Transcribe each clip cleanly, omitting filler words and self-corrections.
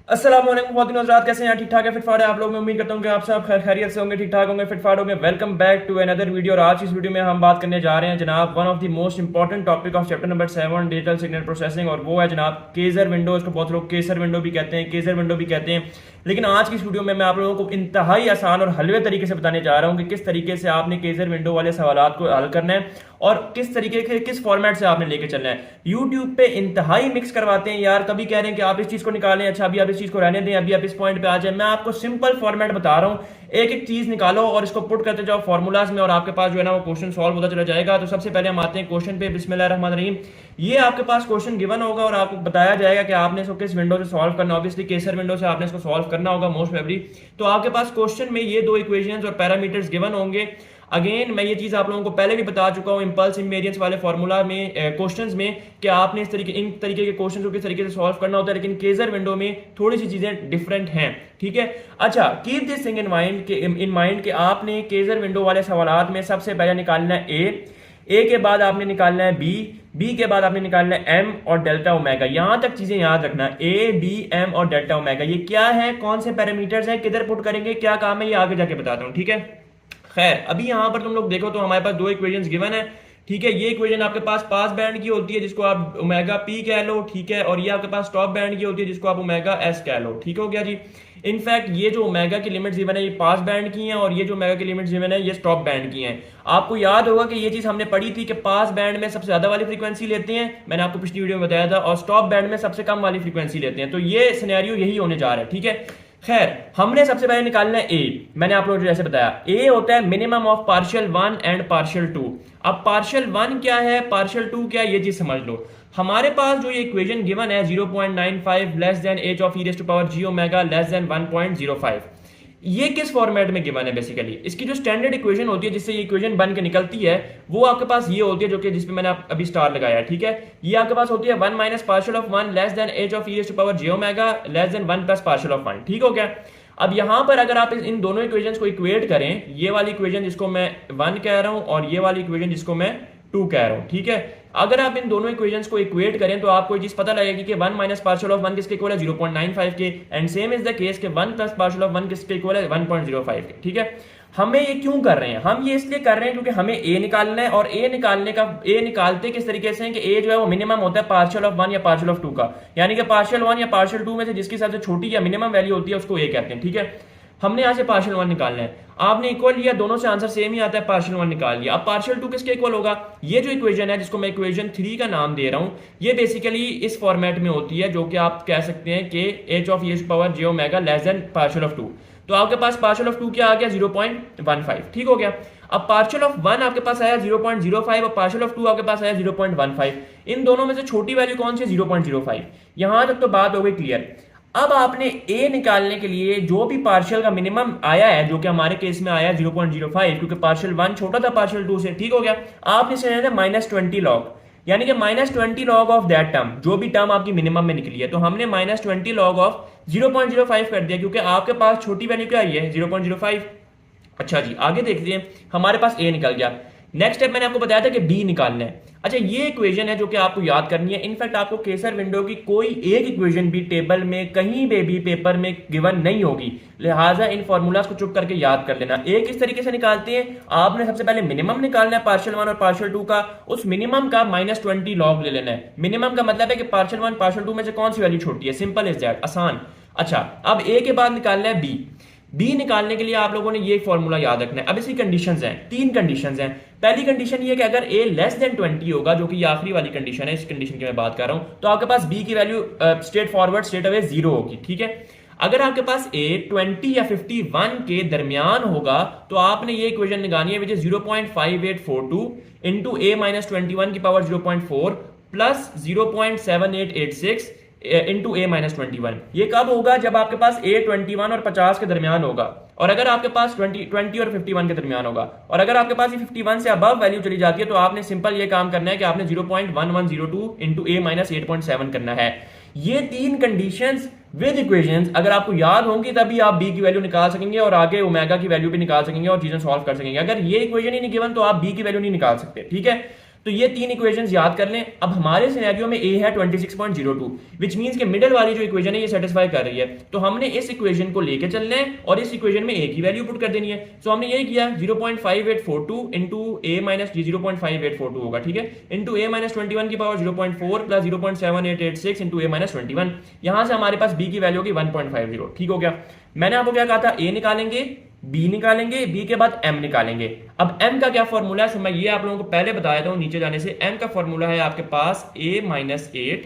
अस्सलाम वालेकुम ख्वातीन और हज़रात, कैसे हैं? ठीक ठाक है, फिट फाट है आप लोग। मैं उम्मीद करता हूँ कि आप सब खैर खैरियत से होंगे, ठीक ठाक होंगे, फिट फाट होंगे। Welcome back to another video. और आज इस वीडियो में हम बात करने जा रहे हैं जनाब one of the most important topic of chapter number 7 digital signal processing, और वो है जनाब केजर विंडो। इसको बहुत लोग केसर विंडो भी कहते हैं, केजर विंडो भी कहते हैं। लेकिन आज की इस वीडियो में मैं आप लोगों को इंतहाई आसान और हलवे तरीके से बताने जा रहा हूँ कि किस तरीके से आपने केजर विंडो वाले सवालात को हल करना है और किस तरीके के किस फॉर्मेट से आपने लेके चलना है। यूट्यूब पे इंतहाई मिक्स करवाते हैं यार, कभी कह रहे हैं कि आप इस चीज को निकालें, अच्छा अभी आप इस चीज को रहने दें, अभी आप इस पॉइंट पे आ जाए। मैं आपको सिंपल फॉर्मेट बता रहा हूँ, एक एक चीज निकालो और इसको पुट करते जाओ फॉर्मूलाज में और आपके पास जो है ना वो क्वेश्चन सॉल्व होता चला जाएगा। तो सबसे पहले हम आते हैं क्वेश्चन पे। बिस्मिल्लाहिर्रहमानिर्रहीम। ये आपके पास क्वेश्चन गिवन होगा और आपको बताया जाएगा कि आपने इसको किस विंडो से सॉल्व करना है। ऑब्वियसली केसर विंडो से आपने इसको सॉल्व करना होगा मोस्ट प्रोबेबली। तो आपके पास क्वेश्चन में ये दो इक्वेशंस और पैरामीटर्स गिवन होंगे। अगेन मैं ये चीज आप लोगों को पहले भी बता चुका हूं इंपल्स इनवेरियंस वाले फॉर्मूला में क्वेश्चंस में कि आपने इन तरीके के क्वेश्चंस को किस तरीके से सॉल्व करना होता है। लेकिन केजर विंडो में थोड़ी सी चीजें डिफरेंट हैं, ठीक है। अच्छा, keep this thing in mind कि आपने केजर विंडो वाले सवालात में सबसे पहले निकालना है ए के बाद आपने निकालना है बी के बाद आपने निकालना है एम और डेल्टा ओमेगा। यहां तक चीजें याद रखना, ए बी एम और डेल्टा ओमेगा ये क्या है, कौन से पैरामीटर्स हैं, किधर पुट करेंगे, क्या काम है, ये आगे जाके बताता हूं, ठीक है। खैर अभी यहां पर तुम लोग देखो तो हमारे पास दो इक्वेशंस गिवन है, ठीक है। ये इक्वेशन आपके पास पास बैंड की होती है जिसको आप ओमेगा पी कह लो, ठीक है। और ये आपके पास टॉप बैंड की होती है जिसको आप ओमेगा एस कह लो, ठीक हो गया जी। इनफैक्ट ये जो ओमेगा की लिमिट्स गिवन है ये पास बैंड की हैं और ये जो ओमेगा की लिमिट्स गिवन है ये स्टॉप बैंड की हैं। आपको याद होगा कि ये चीज हमने पढ़ी थी कि पास बैंड में सबसे ज्यादा वाली फ्रीक्वेंसी लेते हैं, मैंने आपको पिछली वीडियो में बताया था, और स्टॉप बैंड में सबसे कम वाली फ्रीक्वेंसी लेते हैं। तो ये सिनेरियो यही होने जा रहा है, ठीक है। खैर हमने सबसे पहले निकालना है ए। मैंने आप लोगों को जैसे बताया ए होता है minimum of partial 1 and partial 2। अब पार्शियल 1 क्या है, पार्शियल 2 क्या है, ये चीज समझ लो। हमारे पास जो ये इक्वेशन गिवन है 0.95 less than h of e raise to power g omega less than 1.05, ये किस फॉर्मेट में गिवन है। बेसिकली इसकी जो स्टैंडर्ड इक्वेशन होती है जिससे ये इक्वेशन बन के निकलती है वो आपके पास ये होती है, जो कि जिसपे मैंने अभी स्टार लगाया है, ठीक है। ये आपके पास होती है 1 minus partial of 1 less than h of e raise to power g omega less than 1 plus partial of 1, ठीक हो गया। अब यहां पर अगर आप इन दोनों इक्वेशंस को इक्वेट करें, ये वाली इक्वेशन जिसको मैं 1 कह रहा हूं और ये वाली इक्वेशन जिसको मैं 2 कह रहा हूं, ठीक है। अगर आप इन दोनों इक्वेशंस को इक्वेट करें तो आपको ये चीज पता लगेगी कि 1 माइनस पार्शियल ऑफ 1 किसके इक्वल है 0.95 के, and same is the case के 1 प्लस पार्शियल ऑफ 1 किसके इक्वल है 1.05 के, ठीक है। हमें ये क्यों कर रहे हैं, हम ये इसलिए कर रहे हैं क्योंकि हमें ए निकालना है, और ए निकालते किस तरीके से है कि ए जो है वो मिनिमम होता है पार्शियल ऑफ 1 या पार्शियल ऑफ 2 का, यानी कि पार्शियल 1 या पार्शियल 2 में से जिसकी सबसे छोटी या मिनिमम वैल्यू होती है उसको ए कहते हैं, ठीक है। हमने यहां से पार्शियल 1 निकालना है, आपने इक्वल लिया, दोनों से आंसर सेम ही आता है, पार्शियल 1 निकाल लिया। अब पार्शियल 2 किसके इक्वल होगा, ये जो इक्वेशन है जिसको मैं इक्वेशन 3 का नाम दे रहा हूं, ये बेसिकली इस फॉर्मेट में होती है जो कि आप कह सकते हैं कि h of e power j omega less then partial of 2। तो आपके पास पार्शियल ऑफ 2 क्या आ गया 0.15, ठीक हो गया। अब पार्शियल ऑफ 1 आपके पास आया 0.05 और पार्शियल ऑफ 2 आपके पास आया 0.15। इन दोनों में से छोटी वैल्यू कौन सी है 0.05। यहां तक तो बात हो गई क्लियर। अब आपने ए निकालने के लिए जो भी पार्शियल का मिनिमम आया है, जो कि हमारे केस में आया 0.05, क्योंकि पार्शियल 1 छोटा था पार्शियल 2 से, ठीक हो गया। आपने से -20 लॉग, यानी कि -20 लॉग ऑफ दैट टर्म, जो भी टर्म आपकी मिनिमम में निकली है, तो हमने -20 लॉग ऑफ 0.05 कर दिया क्योंकि आपके पास छोटी वैल्यू क्या आई है 0.05। अच्छा जी, आगे देखते हैं, हमारे पास ए निकल गया। नेक्स्ट स्टेप मैंने आपको बताया था कि बी निकालना है। अच्छा, ये इक्वेशन है जो कि आपको याद करनी है। इनफैक्ट आपको केसर विंडो की कोई एक इक्वेशन भी टेबल में कहीं पे भी पेपर में गिवन नहीं होगी, लिहाजा इन फॉर्मूलाज को चुप करके याद कर लेना। एक इस तरीके से निकालते हैं, आपने सबसे पहले मिनिमम निकालना है पार्शियल 1 और पार्शियल 2 का, उस मिनिमम का -20 लॉग ले लेना है। मिनिमम का मतलब है कि पार्शियल 1 पार्शियल 2 में से कौन सी वैल्यू छोटी है, सिंपल इज दैट, आसान। अच्छा, अब ए के बाद निकालना है बी निकालने के लिए आप लोगों ने ये फॉर्मूला याद रखना है। अब इसकी कंडीशंस हैं, 3 कंडीशंस हैं। पहली कंडीशन ये कि अगर a लेस देन 20 होगा, जो कि ये आखिरी वाली कंडीशन है, इस कंडीशन की मैं बात कर रहा हूं, तो आपके पास b की value straight forward straight away 0 होगी, ठीक है। अगर आपके पास a 20 या 51 के दरमियान होगा तो आपने ये इक्वेशन निकालनी है, which is 0.5842 into a minus 21 की पावर 0.4 प्लस 0.7886 इंटू ए माइनस 21। ये कब होगा, जब आपके पास a 21 और 50 के दरमियान होगा, और अगर आपके पास 20 और 51 के दरमियान होगा, और अगर आपके पास ये 51 से अबव वैल्यू चली जाती है तो आपने सिंपल ये काम करना है कि आपने 0.1102 इंटू ए माइनस 8.7 करना है। ये 3 कंडीशंस विद इक्वेशंस अगर आपको याद होंगी तभी आप बी की वैल्यू निकाल सकेंगे और आगे ओमेगा की वैल्यू भी निकाल सकेंगे और चीजें सॉल्व कर सकेंगे। अगर ये इक्वेशन ही नहीं गिवन तो आप बी की वैल्यू नहीं निकाल सकते, ठीक है। तो ये तीन इक्वेशंस याद कर लें। अब हमारे सिनेरियो में ए है 26.02, विच मींस कि मिडिल वाली जो इक्वेशन है ये सेटिस्फाई कर रही है, तो हमने इस इक्वेशन को लेके चलना है और इस इक्वेशन में ए की वैल्यू पुट कर देनी है। तो हमने ये किया 0.5842 इंटू ए माइनस 0.5842 होगा, ठीक है, इंटू ए माइनस 21 की पावर 0.4 प्लस 0.7886 इंटू ए माइनस 21। यहां से हमारे पास बी की वैल्यू होगी 1.50, ठीक हो गया। मैंने आपको क्या कहा था, ए निकालेंगे, बी निकालेंगे, बी के बाद एम निकालेंगे। अब एम का क्या फॉर्मूला है, मैं ये आप लोगों को पहले बताया था नीचे जाने से। एम का फॉर्मूला है आपके पास ए माइनस 8,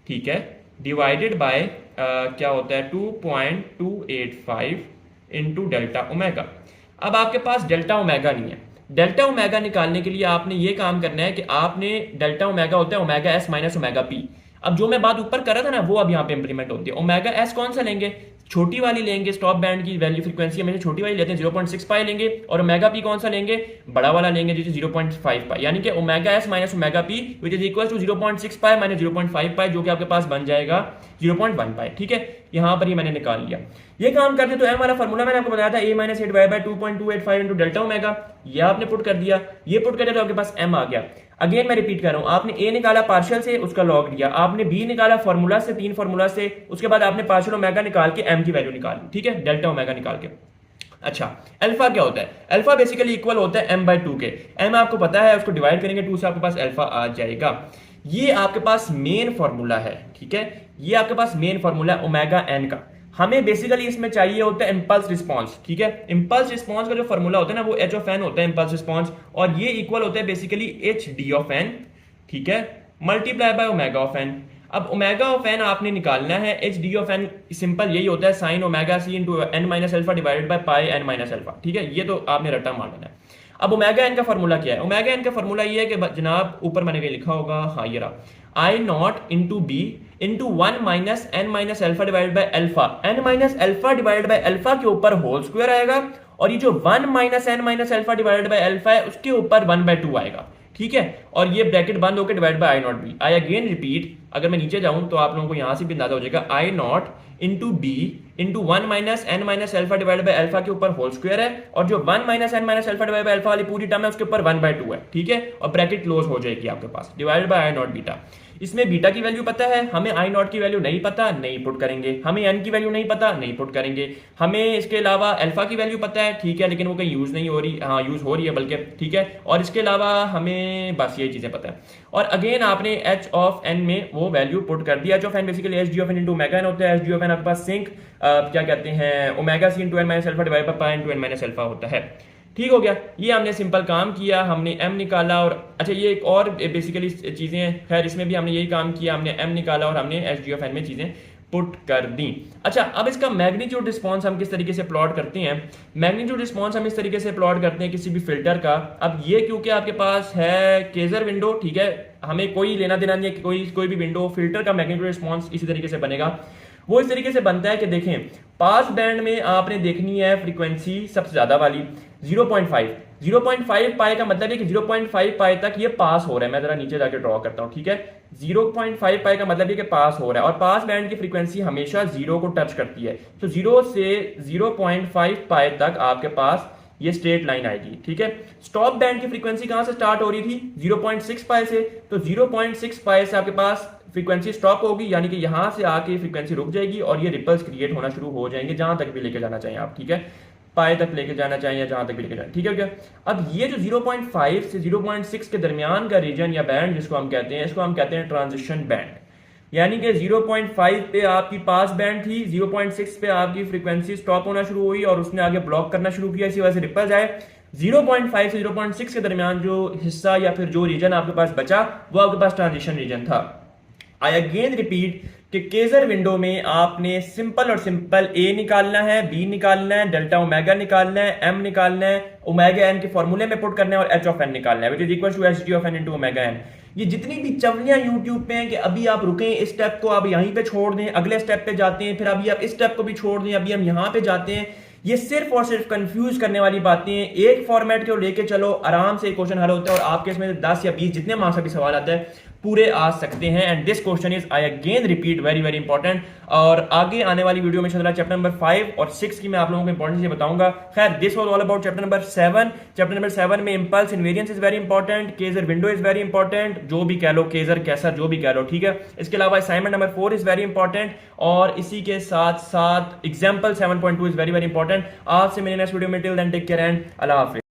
ठीक है, डिवाइडेड बाय क्या होता है 2.285 इंटू डेल्टा ओमेगा। अब आपके पास डेल्टा ओमेगा नहीं है। डेल्टा ओमेगा निकालने के लिए आपने ये काम करना है कि आपने डेल्टा ओमेगा होता है omega s minus omega P. अब जो मैं बात ऊपर कर रहा था ना वो अब यहाँ पे इंप्लीमेंट होती है। ओमेगा एस कौन सा लेंगे, छोटी वाली लेंगे, स्टॉप बैंड की वैल्यू फ्रीक्वेंसी हमेशा छोटी वाली लेते हैं 0.6 पाई लेंगे, और ओमेगा पी कौन सा लेंगे, बड़ा वाला लेंगे जिसे 0.5 पाई, यानी कि omega s minus omega p which is equal to 0.6 pi minus 0.5 pi, जो कि आपके पास बन जाएगा 0.1 पाई, ठीक है। यहां पर ही मैंने निकाल लिया। ये काम करते तो एम वाला फॉर्मूला मैंने आपको बताया था a minus 8 by 2.285 into delta omega, ये आपने पुट कर दिया। ये पुट कर दिया तो आपके पास m आ गया। अगेन मैं रिपीट कर रहा हूं, आपने a निकाला पार्शियल से, उसका लॉग लिया, आपने b निकाला फॉर्मूला से, तीन फॉर्मूला से, उसके बाद आपने पार्शियल ओमेगा निकाल के m की वैल्यू निकाली, ठीक है, डेल्टा ओमेगा निकाल के। अच्छा, अल्फा क्या होता है, अल्फा बेसिकली इक्वल होता है m/2 के। m आपको पता है, उसको डिवाइड करेंगे 2 से आपके पास अल्फा आ जाएगा। ये आपके पास मेन फॉर्मूला है, ठीक है, ये आपके पास मेन फॉर्मूला है ओमेगा n का। हमें बेसिकली इसमें चाहिए होता है इंपल्स रिस्पांस, ठीक है। इंपल्स रिस्पांस का जो फॉर्मूला होता है ना वो h ऑफ n होता है इंपल्स रिस्पांस, और ये इक्वल होता है basically h d of n, ठीक है, multiply by omega of n। अब ओमेगा ऑफ n आपने निकालना है, h d of n simple यही होता है sine omega c into n minus alpha divided by pi n minus alpha, ठीक है, ये तो आपने रट्टा मार लेना है। अब ओमेगा n का फॉर्मूला क्या है, ओमेगा n का फॉर्मूला ये है कि जनाब ऊपर मैंने लिखा होगा, हाँ ये रहा, I naught into B into 1 minus N minus alpha divided by alpha, N minus alpha divided by alpha के ऊपर होल स्क्वायर आएगा, और ये जो 1 minus N minus alpha divided by alpha है उसके ऊपर 1/2 आएगा, ठीक है, और ये ब्रैकेट बंद होकर divide by I not be. I again repeat, अगर मैं नीचे जाऊं तो आप लोगों को यहां से भी अंदाजा हो जाएगा, I naught into B into 1 minus N minus alpha divided by alpha के ऊपर होल स्क्वायर है, और जो 1 minus N minus alpha divided by alpha वाली पूरी टर्म है उसके ऊपर 1/2 है, ठीक है, और ब्रैकेट क्लोज हो जाएगी आपके पास, divided by I naught beta. इसमें बीटा की वैल्यू पता है हमें, आई नॉट की वैल्यू नहीं पता, नहीं पुट करेंगे, हमें एन की वैल्यू नहीं पता, नहीं पुट करेंगे, हमें इसके अलावा अल्फा की वैल्यू पता है, ठीक है, लेकिन वो कहीं यूज नहीं हो रही, हाँ यूज हो रही है बल्कि, ठीक है, और इसके अलावा हमें बस ये चीजें पता है। और अगेन आपने एच ऑफ एन में वो वैल्यू पुट कर दिया। H of n basically h d of n into omega n होता है। एच डी ऑफ एन आपके पास सिंक क्या कहते हैं omega c into n minus alpha divide by pi into n minus alpha होता है, ठीक हो गया। ये हमने सिंपल काम किया, हमने m निकाला, और अच्छा ये एक और बेसिकली चीजें, खैर इसमें भी हमने यही काम किया, हमने m निकाला और हमने एच डी ऑफ एन में चीजें पुट कर दी। अच्छा, अब इसका मैग्नीट्यूड रिस्पांस हम किस तरीके से प्लॉट करते हैं, मैग्नीट्यूड रिस्पांस हम इस तरीके से प्लॉट करते हैं किसी भी फिल्टर का। अब ये क्योंकि आपके पास है केजर विंडो, ठीक है, हमें कोई लेना देना नहीं है, कोई भी विंडो फिल्टर का मैग्नीट्यूड रिस्पांस इसी तरीके से बनेगा। वो इस तरीके से बनता है कि देखें, पास बैंड में आपने देखनी है फ्रीक्वेंसी सबसे ज्यादा वाली 0.5 पाई का मतलब है कि 0.5 पाई तक ये पास हो रहा है। मैं जरा नीचे जाके ड्रॉ करता हूं, ठीक है, 0.5 पाई का मतलब है कि पास हो रहा है, और पास बैंड की फ्रीक्वेंसी हमेशा 0 को टच करती है, तो 0 से 0.5 पाई तक आपके पास ये स्ट्रेट लाइन आएगी, ठीक है। स्टॉप बैंड की फ्रीक्वेंसी कहां से स्टार्ट हो रही थी, 0.6 पाई से, तो 0.6 पाई से आपके पास फ्रीक्वेंसी स्टॉप होगी, यानी कि यहां से आके फ्रीक्वेंसी रुक जाएगी और ये रिपल्स क्रिएट होना शुरू हो जाएंगे, जहां तक भी लेके जाना चाहिए आप, ठीक है, पाई तक लेके जाना चाहिए, जहां तक भी लेके जाना, ठीक है क्या। अब ये जो 0.5 से 0.6 के दरमियान का रीजन या बैंड जिसको हम कहते हैं, इसको हम कहते हैं ट्रांजिशन बैंड, यानी कि 0.5 पे आपकी पास बैंड थी, 0.6 पे आपकी फ्रीक्वेंसी स्टॉप होना शुरू हुई और उसने आगे ब्लॉक करना शुरू किया, इसी वजह से रिपल्स आए। 0.5 से 0.6 के दरमियान जो हिस्सा या फिर जो रीजन आपके पास बचा वो आपके पास ट्रांजिशन रीजन था। आई अगेन रिपीट कि केजर विंडो में आपने सिंपल और सिंपल ए निकालना है, बी निकालना है, डेल्टा ओमेगा निकालना है, एम निकालना है, ओमेगा एन के फॉर्मूले में पुट करना है, और एच ऑफ एन निकालना है, which is equal to h d of n into omega n. ये जितनी भी चवलियां यूट्यूब पे हैं कि अभी आप रुकें, इस स्टेप को आप यहीं पे छोड़ दें, अगले स्टेप पे जाते हैं, फिर अभी आप इस स्टेप को भी छोड़ दें, अभी हम यहां पे जाते हैं, ये सिर्फ और सिर्फ कंफ्यूज करने वाली बातें हैं। एक फॉर्मेट को लेके चलो, आराम से क्वेश्चन हल होता है और आपके इसमें 10 या 20 जितने मार्क्स का भी सवाल आता है पूरे आ सकते हैं। And this question is I again repeat very very important. और आगे आने वाली वीडियो में इंशाल्लाह चैप्टर नंबर 5 और 6 की मैं आप लोगों को इंपॉर्टेंस ये बताऊंगा। खैर, this was all about chapter number 7। Chapter number 7 में impulse invariance is very important, Kjær window is very important, जो भी कह लो, केजर कैसर जो भी कह लो, ठीक है। इसके अलावा assignment number 4 is very important और इसी के साथ साथ example 7.2 is very very important. आपसे मेरे नेक्स्ट वीडियो में till then take care and अल्लाह हाफिज।